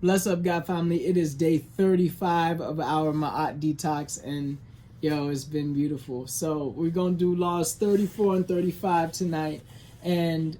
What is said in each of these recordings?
Bless up, God family. It is day 35 of our Ma'at detox, and yo, it's been beautiful. So we're gonna do laws 34 and 35 tonight, and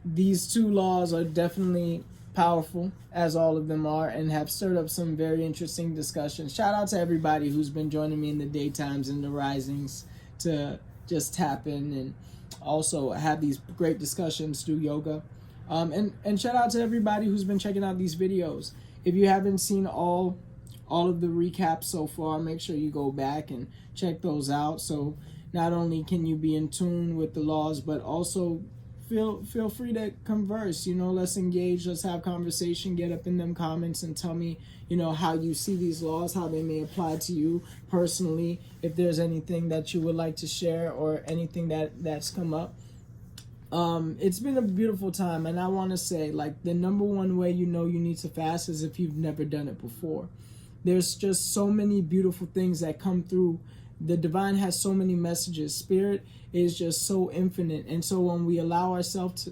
these two laws are definitely powerful, as all of them are, and have stirred up some very interesting discussions. Shout out to everybody who's been joining me in the daytimes and the risings to just tap in and also have these great discussions, do yoga. And shout out to everybody who's been checking out these videos. If you haven't seen all of the recaps so far, make sure you go back and check those out. So not only can you be in tune with the laws, but also feel free to converse. Let's engage, let's have conversation, get up in them comments and tell me, how you see these laws, how they may apply to you personally, if there's anything that you would like to share or anything that's come up. It's been a beautiful time, and I want to say, like, the number one way you need to fast is if you've never done it before. There's just so many beautiful things that come through. The divine has so many messages. Spirit is just so infinite, and so when we allow ourselves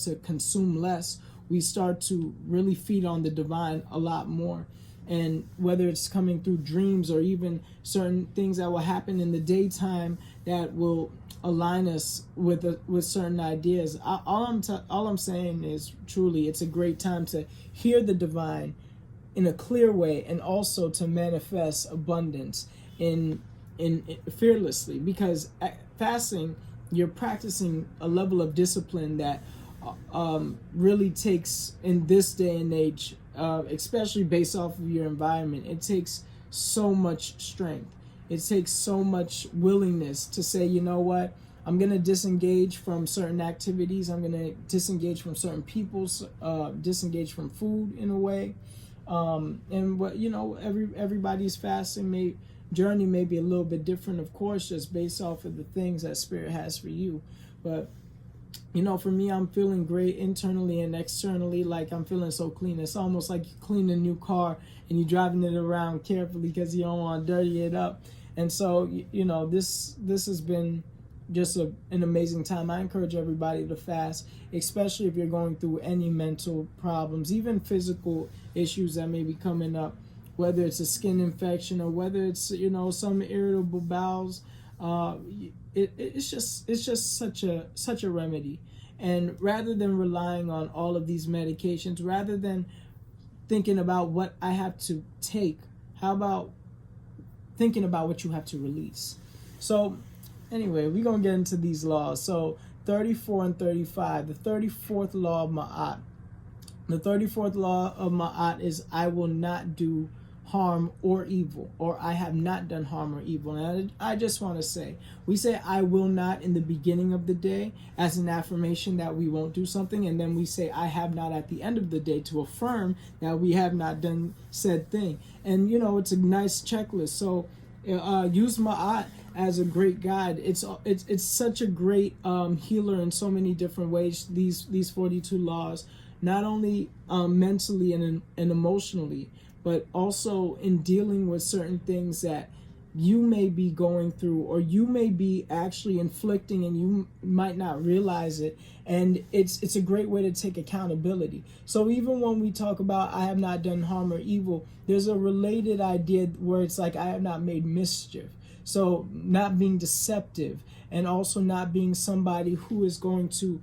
to consume less, we start to really feed on the divine a lot more. And whether it's coming through dreams or even certain things that will happen in the daytime that will align us with certain ideas. All I'm saying is, truly, it's a great time to hear the divine in a clear way, and also to manifest abundance in fearlessly. Because fasting, you're practicing a level of discipline that really takes, in this day and age, especially based off of your environment, it takes so much strength. It takes so much willingness to say, you know what, I'm going to disengage from certain activities. I'm going to disengage from certain people, disengage from food in a way. And what, everybody's fasting journey may be a little bit different, of course, just based off of the things that Spirit has for you. But for me, I'm feeling great internally and externally. Like, I'm feeling so clean. It's almost like you clean a new car and you're driving it around carefully because you don't want to dirty it up. And so, this has been just an amazing time. I encourage everybody to fast, especially if you're going through any mental problems, even physical issues that may be coming up, whether it's a skin infection or whether it's, some irritable bowels. It's just such a remedy. And rather than relying on all of these medications, rather than thinking about what I have to take, how about thinking about what you have to release? So anyway, we're going to get into these laws. So 34 and 35, the 34th law of Ma'at. The 34th law of Ma'at is, I will not do harm or evil, or I have not done harm or evil. And I just want to say, we say I will not in the beginning of the day as an affirmation that we won't do something, and then we say I have not at the end of the day to affirm that we have not done said thing. And it's a nice checklist. So use Ma'at as a great guide. It's such a great healer in so many different ways. These 42 laws, not only mentally and emotionally, but also in dealing with certain things that you may be going through, or you may be actually inflicting and you might not realize it. And it's a great way to take accountability. So even when we talk about I have not done harm or evil, there's a related idea where it's like I have not made mischief. So not being deceptive, and also not being somebody who is going to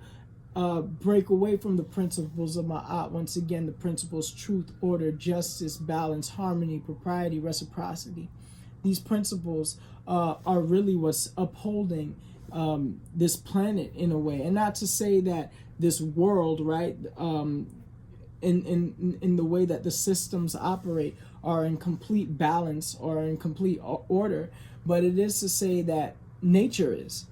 break away from the principles of Ma'at. Once again, the principles: truth, order, justice, balance, harmony, propriety, reciprocity. These principles are really what's upholding this planet in a way. And not to say that this world, right, in the way that the systems operate are in complete balance or in complete order, but it is to say that nature is.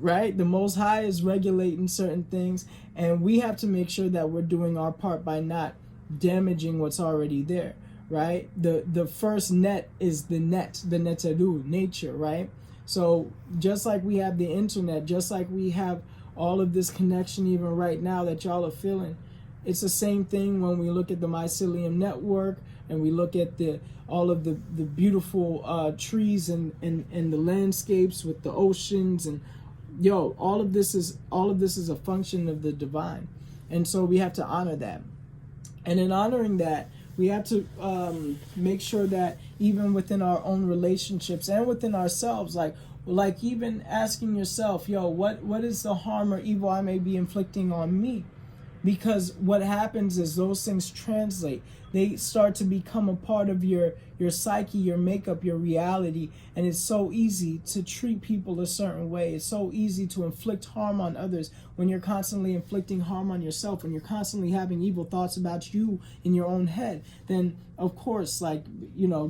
Right? The Most High is regulating certain things, and we have to make sure that we're doing our part by not damaging what's already there, right? The first net is the neteru, nature, right? So just like we have the internet, just like we have all of this connection even right now that y'all are feeling, it's the same thing when we look at the mycelium network and we look at all of the beautiful trees and the landscapes with the oceans, and all of this is a function of the divine. And so we have to honor that. And in honoring that, we have to make sure that even within our own relationships and within ourselves, like even asking yourself, yo, what is the harm or evil I may be inflicting on me? Because what happens is those things translate. They start to become a part of your psyche, your makeup, your reality. And it's so easy to treat people a certain way. It's so easy to inflict harm on others when you're constantly inflicting harm on yourself, when you're constantly having evil thoughts about you in your own head. Then of course, like, you know,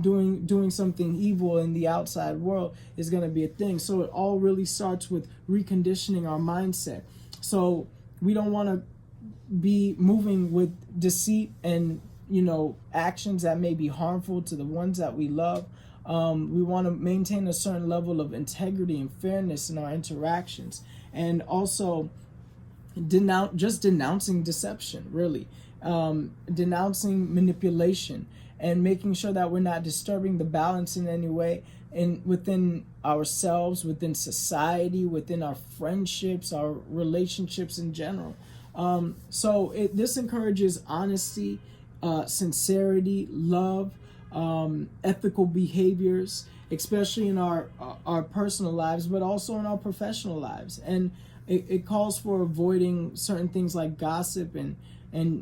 doing something evil in the outside world is going to be a thing. So it all really starts with reconditioning our mindset. So we don't want to be moving with deceit and, you know, actions that may be harmful to the ones that we love. We want to maintain a certain level of integrity and fairness in our interactions, and also denouncing deception, really, denouncing manipulation, and making sure that we're not disturbing the balance in any way within ourselves, within society, within our friendships, our relationships in general. So this encourages honesty, sincerity, love, ethical behaviors, especially in our personal lives, but also in our professional lives. And it calls for avoiding certain things like gossip and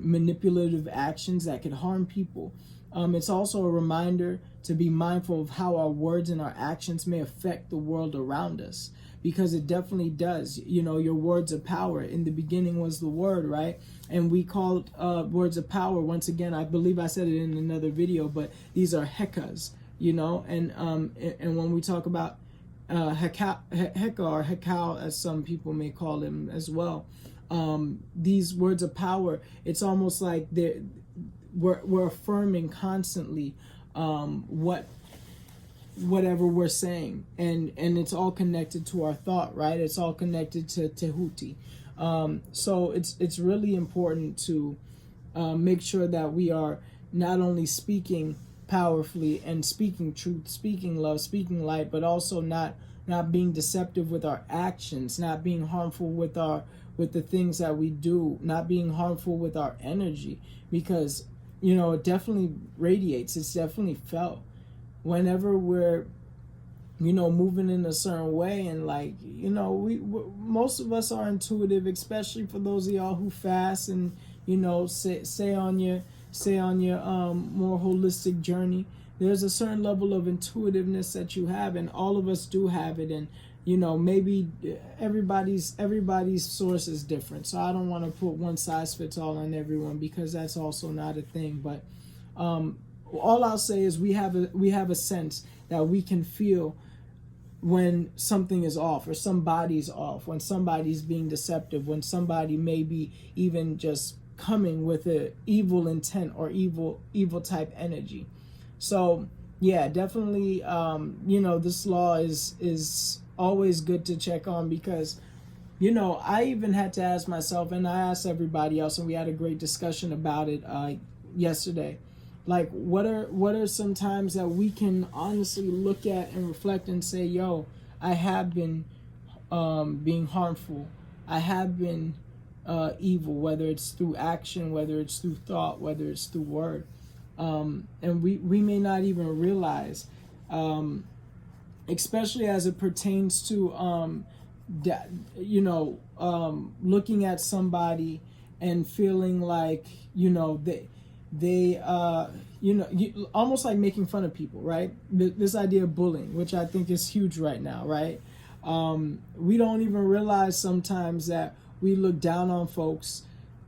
manipulative actions that could harm people. It's also a reminder to be mindful of how our words and our actions may affect the world around us, because it definitely does. You know, your words of power. In the beginning was the word, right? And we called words of power, once again, I believe I said it in another video, but these are hekas, you know, and when we talk about heka or hekau, as some people may call them as well, these words of power, it's almost like we're affirming constantly whatever we're saying, and it's all connected to our thought, right? It's all connected to Tehuti. So it's really important to make sure that we are not only speaking powerfully and speaking truth, speaking love, speaking light, but also not being deceptive with our actions, not being harmful with the things that we do, not being harmful with our energy, because, you know, it definitely radiates. It's definitely felt whenever we're, you know, moving in a certain way. And, like, you know, most of us are intuitive, especially for those of y'all who fast and, you know, say on your more holistic journey. There's a certain level of intuitiveness that you have, and all of us do have it. And, you know, maybe everybody's source is different, so I don't want to put one size fits all on everyone, because that's also not a thing. But all I'll say is we have a sense that we can feel when something is off, or somebody's off, when somebody's being deceptive, when somebody may be even just coming with a evil intent or evil type energy. So yeah, definitely, you know, this law is always good to check on, because, you know, I even had to ask myself, and I asked everybody else, and we had a great discussion about it yesterday. Like, what are some times that we can honestly look at and reflect and say, yo, I have been being harmful. I have been evil, whether it's through action, whether it's through thought, whether it's through word. And we may not even realize, especially as it pertains to, you know, looking at somebody and feeling like, you know, they you know, almost like making fun of people, right? This idea of bullying, which I think is huge right now, right? We don't even realize sometimes that we look down on folks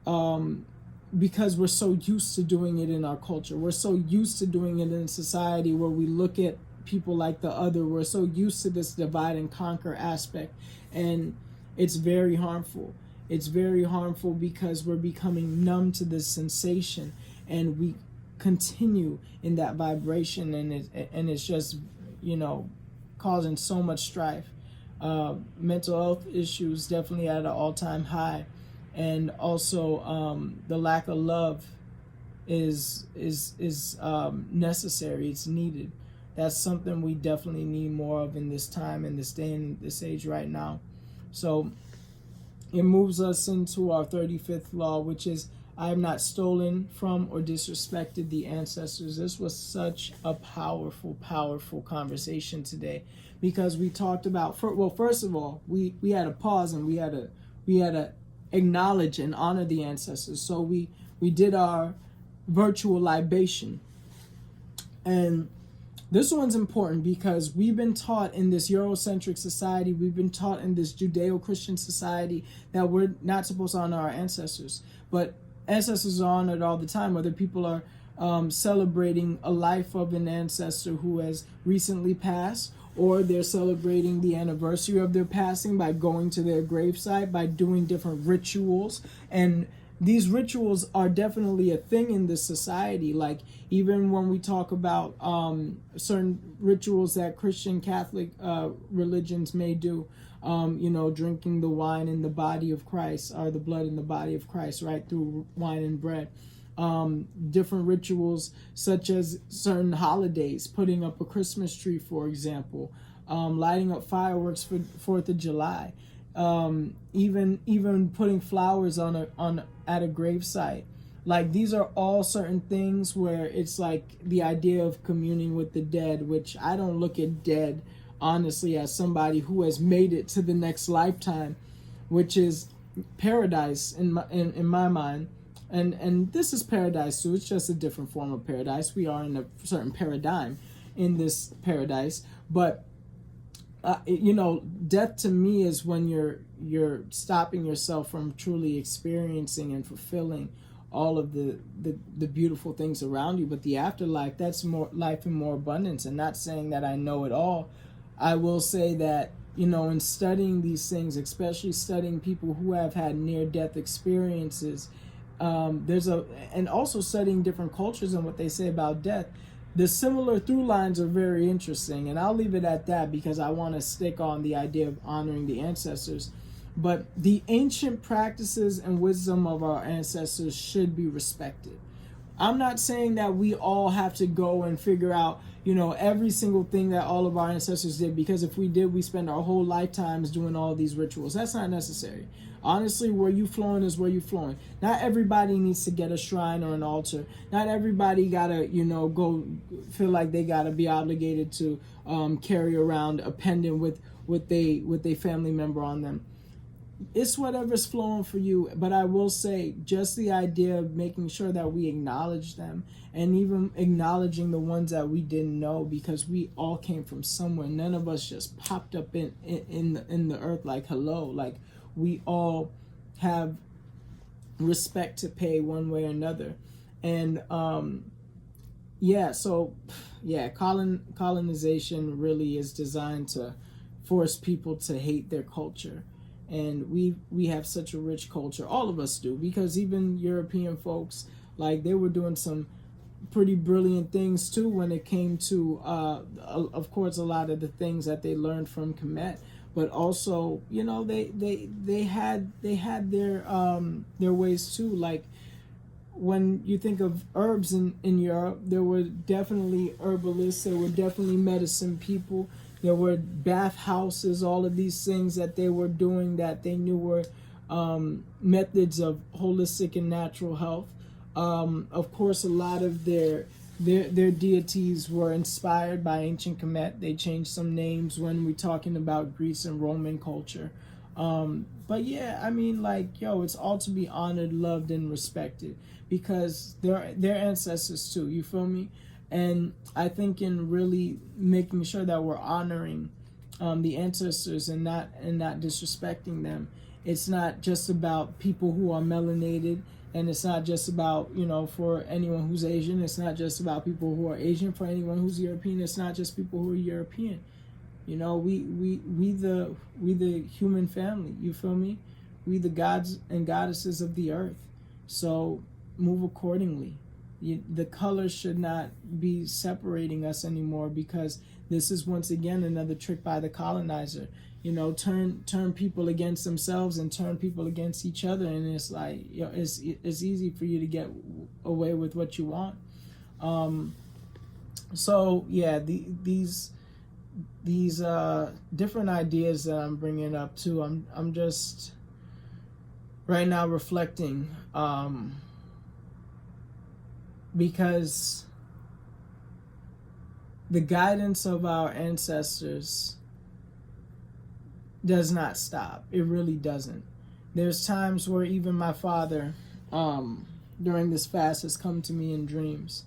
because we're so used to doing it in our culture. We're so used to doing it in society where we look at people like the other. We're so used to this divide and conquer aspect, and it's very harmful. It's very harmful because we're becoming numb to this sensation, and we continue in that vibration, and it's just, you know, causing so much strife. Mental health issues definitely at an all-time high, and also the lack of love is necessary. It's needed. That's something we definitely need more of in this time, in this day, and this age right now. So it moves us into our 35th law, which is I have not stolen from or disrespected the ancestors. This was such a powerful, powerful conversation today, because we talked about, well, first of all, we had a pause, and we had to acknowledge and honor the ancestors. So we did our virtual libation. And this one's important because we've been taught in this Eurocentric society, we've been taught in this Judeo-Christian society that we're not supposed to honor our ancestors. But ancestors are honored all the time, whether people are celebrating a life of an ancestor who has recently passed, or they're celebrating the anniversary of their passing by going to their gravesite, by doing different rituals. And these rituals are definitely a thing in this society. Like, even when we talk about certain rituals that Christian Catholic religions may do, drinking the wine in the body of Christ, or the blood in the body of Christ, right, through wine and bread. Different rituals such as certain holidays, putting up a Christmas tree, for example, lighting up fireworks for 4th of July, even putting flowers at a gravesite. Like, these are all certain things where it's like the idea of communing with the dead, which I don't look at dead, honestly, as somebody who has made it to the next lifetime, which is paradise in my mind. And this is paradise too. It's just a different form of paradise. We are in a certain paradigm in this paradise. But death to me is when you're stopping yourself from truly experiencing and fulfilling all of the beautiful things around you. But the afterlife, that's more life in more abundance. And not saying that I know it all. I will say that, in studying these things, especially studying people who have had near-death experiences, and also studying different cultures and what they say about death, the similar through lines are very interesting. And I'll leave it at that, because I want to stick on the idea of honoring the ancestors. But the ancient practices and wisdom of our ancestors should be respected. I'm not saying that we all have to go and figure out, every single thing that all of our ancestors did, because if we did, we spend our whole lifetimes doing all these rituals. That's not necessary. Honestly, where you flowing is where you flowing. Not everybody needs to get a shrine or an altar. Not everybody gotta, go feel like they gotta be obligated to carry around a pendant with a family member on them. It's whatever's flowing for you. But I will say, just the idea of making sure that we acknowledge them, and even acknowledging the ones that we didn't know, because we all came from somewhere. None of us just popped up in the earth like hello. Like, we all have respect to pay one way or another. And colonization really is designed to force people to hate their culture. And we have such a rich culture, all of us do, because even European folks, like, they were doing some pretty brilliant things too when it came to of course, a lot of the things that they learned from Kemet. But also, they had their ways too. Like, when you think of herbs in Europe, there were definitely herbalists, there were definitely medicine people, there were bath houses, all of these things that they were doing that they knew were methods of holistic and natural health. Of course, a lot of their deities were inspired by ancient Kemet. They changed some names when we're talking about Greece and Roman culture. But yeah, I mean, it's all to be honored, loved, and respected, because they're ancestors too. You feel me? And I think in really making sure that we're honoring the ancestors and not disrespecting them, it's not just about people who are melanated. And it's not just about, for anyone who's Asian. It's not just about people who are Asian. For anyone who's European, it's not just people who are European. We the human family. You feel me? We the gods and goddesses of the earth. So move accordingly. The colors should not be separating us anymore, because this is once again another trick by the colonizer. Turn people against themselves and turn people against each other, and it's like, it's easy for you to get away with what you want. So yeah, these different ideas that I'm bringing up too. I'm just right now reflecting because the guidance of our ancestors does not stop. It really doesn't. There's times where even my father, during this fast, has come to me in dreams,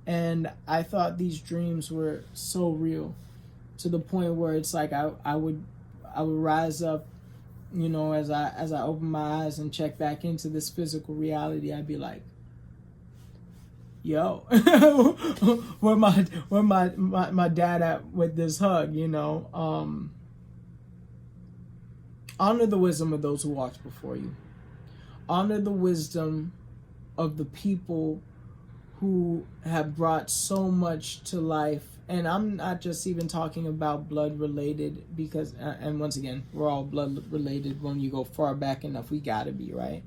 and I thought these dreams were so real, to the point where it's like I would rise up, you know, as I open my eyes and check back into this physical reality. I'd be like, yo, where my dad at with this hug, you know? Honor the wisdom of those who walked before you. Honor the wisdom of the people who have brought so much to life. And I'm not just even talking about blood related, because, and once again, we're all blood related when you go far back enough. We gotta be, right?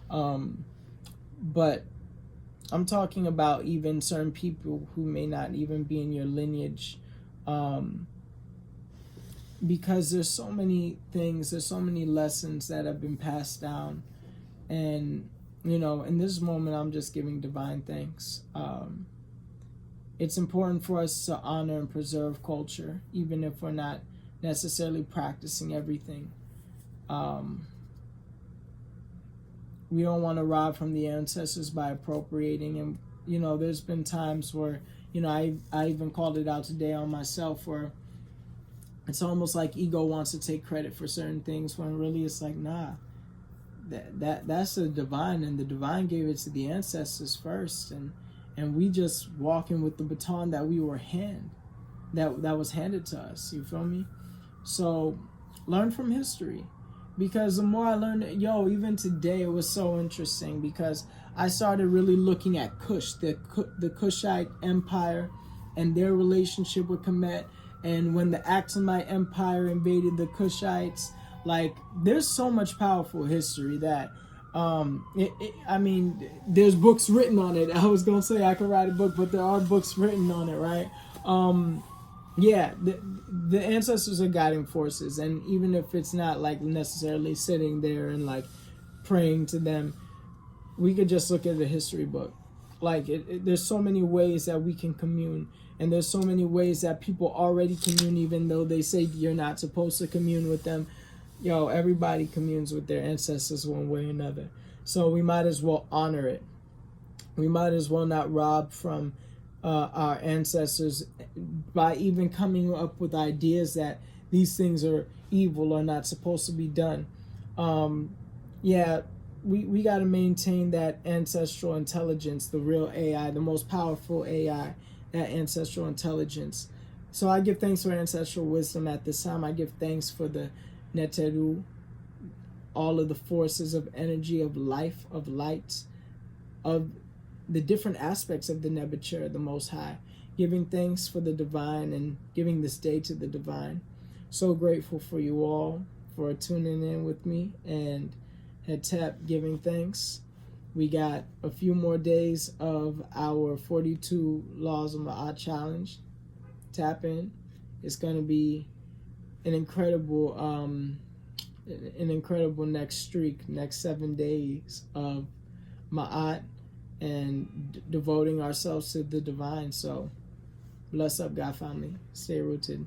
But I'm talking about even certain people who may not even be in your lineage. Because there's so many things, there's so many lessons that have been passed down. And, you know, in this moment, I'm just giving divine thanks. It's important for us to honor and preserve culture, even if we're not necessarily practicing everything. We don't want to rob from the ancestors by appropriating. And, you know, there's been times where, you know, I even called it out today on myself, where it's almost like ego wants to take credit for certain things, when really it's like, nah, that's the divine, and the divine gave it to the ancestors first, and we just walking with the baton that we were that was handed to us. You feel me? So learn from history, because the more I learned, even today it was so interesting, because I started really looking at Kush, the Kushite Empire, and their relationship with Kemet. And when the Aksumite Empire invaded the Kushites, like, there's so much powerful history that, I mean, there's books written on it. I was going to say I could write a book, but there are books written on it, right? Yeah, the ancestors are guiding forces. And even if it's not, like, necessarily sitting there and, like, praying to them, we could just look at a history book. Like, there's so many ways that we can commune. And there's so many ways that people already commune, even though they say you're not supposed to commune with them. Everybody communes with their ancestors one way or another. So we might as well honor it. We might as well not rob from our ancestors by even coming up with ideas that these things are evil or not supposed to be done. We got to maintain that ancestral intelligence, the real AI, the most powerful AI, that ancestral intelligence. So I give thanks for ancestral wisdom at this time. I give thanks for the Neteru, all of the forces of energy, of life, of light, of the different aspects of the Nebuchadnezzar, the Most High. Giving thanks for the divine and giving this day to the divine. So grateful for you all for tuning in with me, and Hetep giving thanks. We got a few more days of our 42 Laws of Ma'at challenge. Tap in. It's going to be an incredible next streak, next 7 days of Ma'at and devoting ourselves to the divine. So bless up, God family. Stay rooted.